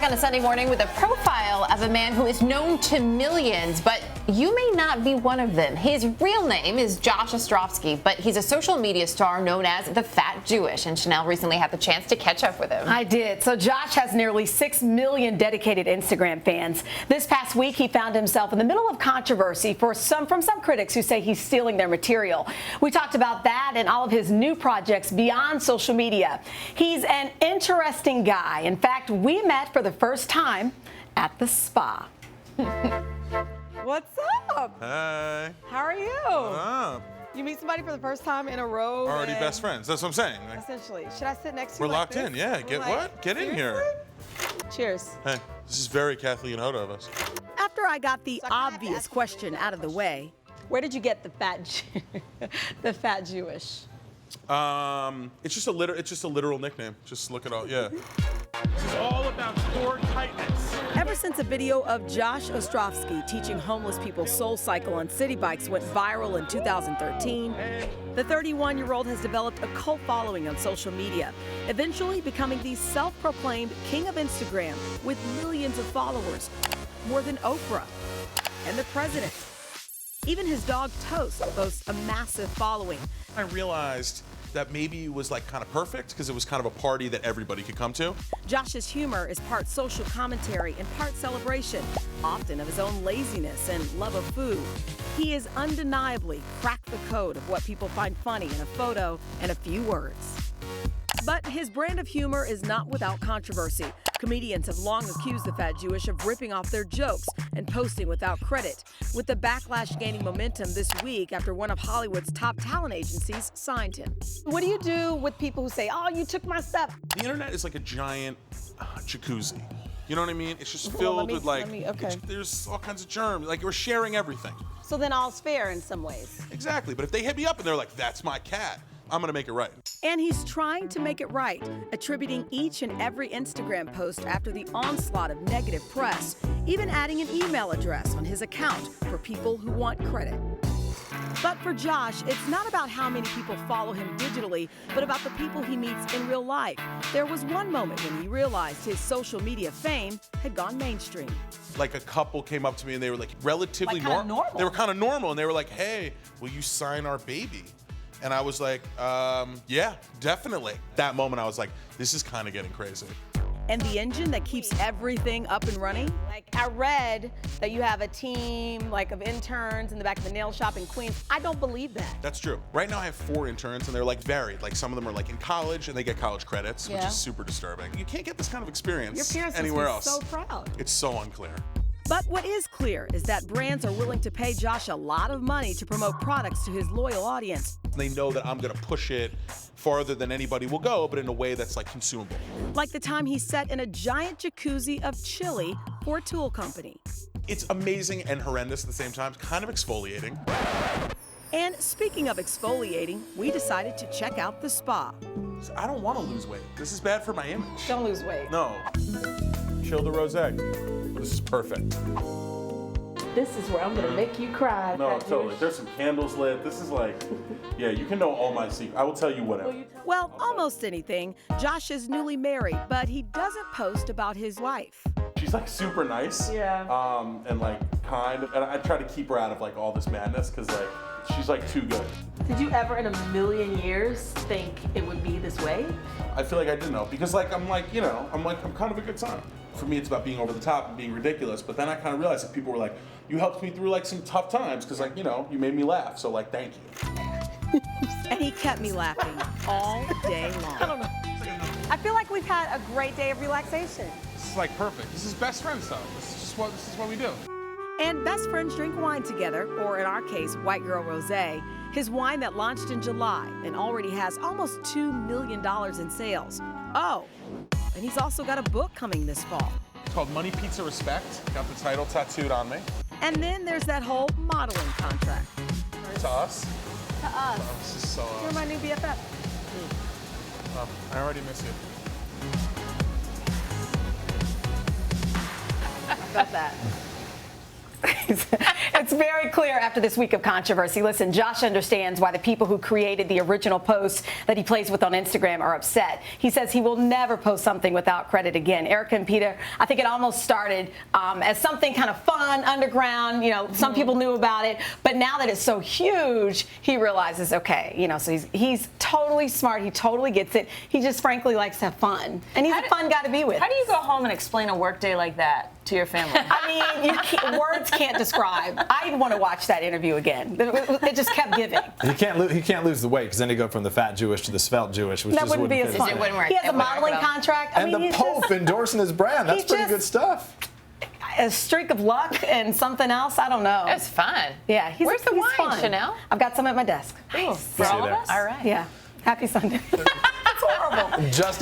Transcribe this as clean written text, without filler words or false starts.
back on a Sunday morning with a profile of a man who is known to millions, but you may not be one of them. His real name is Josh Ostrovsky, but he's a social media star known as the Fat Jewish, and Sheinelle recently had the chance to catch up with him. I did. So Josh has nearly 6 million dedicated Instagram fans. This past week, he found himself in the middle of controversy from some critics who say he's stealing their material. We talked about that and all of his new projects beyond social media. He's an interesting guy. In fact, we met for the first time at the spa. What's up? Hey. How are you? What's up? You meet somebody for the first time in a row. Already best friends. That's what I'm saying. Like, Essentially. Should I sit next to we're you? Like locked this? in. Yeah. Get Like, what? Get in here. Cheers. Hey, this is very Kathleen Hoda of us. After I got the obvious question out of the way, Where did you get the the fat Jewish? It's just a literal nickname. Just look it up. Yeah. This is all about core tightness. ever since a video of Josh Ostrovsky teaching homeless people Soul Cycle on city bikes went viral in 2013, the 31-year-old has developed a cult following on social media, eventually becoming the self-proclaimed king of Instagram with millions of followers, more than Oprah and the president. Even his dog Toast boasts a massive following. I realized that maybe it was like kind of perfect because it was kind of a party that everybody could come to. Josh's humor is part social commentary and part celebration, often of his own laziness and love of food. He is undeniably cracked the code of what people find funny in a photo and a few words. But his brand of humor is not without controversy. Comedians have long accused the Fat Jewish of ripping off their jokes and posting without credit, with the backlash gaining momentum this week after one of Hollywood's top talent agencies signed him. What do you do with people who say, "Oh, you took my stuff"? The internet is like a giant jacuzzi. You know what I mean? It's just filled with like, there's all kinds of germs. Like we're sharing everything. So then all's fair in some ways. Exactly. But if they hit me up and they're like, "That's my cat," I'm gonna make it right. And he's trying to make it right, attributing each and every Instagram post after the onslaught of negative press, even adding an email address on his account for people who want credit. But for Josh, it's not about how many people follow him digitally, but about the people he meets in real life. There was one moment when he realized his social media fame had gone mainstream. Like a couple came up to me and they were like relatively normal. They were kind of normal and they were like, "Hey, will you sign our baby?" And I was like, yeah, definitely. That moment I was like, this is kind of getting crazy. And the engine that keeps everything up and running? Like I read that you have a team like of interns in the back of the nail shop in Queens. I don't believe that. That's true. Right now I have 4 interns and they're like varied. Like some of them are like in college and they get college credits, which is super disturbing. You can't get this kind of experience Your parents anywhere must be else. so proud. It's so unclear. But what is clear is that brands are willing to pay Josh a lot of money to promote products to his loyal audience. They know that I'm gonna push it farther than anybody will go, but in a way that's like consumable. Like the time he sat in a giant jacuzzi of chili for a tool company. It's amazing and horrendous at the same time, kind of exfoliating. And speaking of exfoliating, we decided to check out the spa. I don't wanna lose weight. This is bad for my image. Don't lose weight. No. Chill the rosé. This is perfect. This is where I'm gonna make you cry. No, Fat totally. Jewish. There's some candles lit. This is like, yeah, you can know all my secrets. I will tell you whatever. Well, almost anything. Josh is newly married, but he doesn't post about his wife. She's like super nice. Yeah. And like kind. And I try to keep her out of like all this madness because like she's like too good. Did you ever in a million years think it would be this way? I feel like I didn't know because like I'm like, you know, I'm kind of a good son. For me, it's about being over the top and being ridiculous. But then I kind of realized that people were like, you helped me through like some tough times because like, you know, you made me laugh. So like, thank you. And he kept me laughing all day long. I don't know. I feel like we've had a great day of relaxation. This is like perfect. This is best friends stuff. This is what we do. And best friends drink wine together, or in our case, White Girl Rosé, his wine that launched in July and already has almost $2 million in sales. Oh, and he's also got a book coming this fall. It's called Money, Pizza, Respect. Got the title tattooed on me. And then there's that whole modeling contract. To us. To us. Oh, this is so You're awesome. my new BFF. Oh, I already miss you. Got that. It's very clear after this week of controversy. Listen, Josh understands why the people who created the original post that he plays with on Instagram are upset. He says he will never post something without credit again. Erica and Peter, I think it almost started as something kind of fun, underground. You know, some people knew about it, but now that it's so huge, he realizes, okay, you know, so he's totally smart. He totally gets it. He just frankly likes to have fun, and he's a fun guy to be with. How do you go home and explain a workday like that to your family? I mean, words can't describe. I want to watch that interview again. It just kept giving. He can't lose the weight because then he go from the fat Jewish to the svelte Jewish, which That just wouldn't be as fit fun. his It wouldn't work. He has It a wouldn't work modeling at all. contract. I And mean, the he's Pope just endorsing his brand. That's he pretty just- good stuff. a streak of luck and something else. I don't know. It's fun. Yeah, Where's the he's wine, fun. Sheinelle? I've got some at my desk. Nice. For See all you of there. us? All right. Yeah. Happy Sunday. That's horrible. Just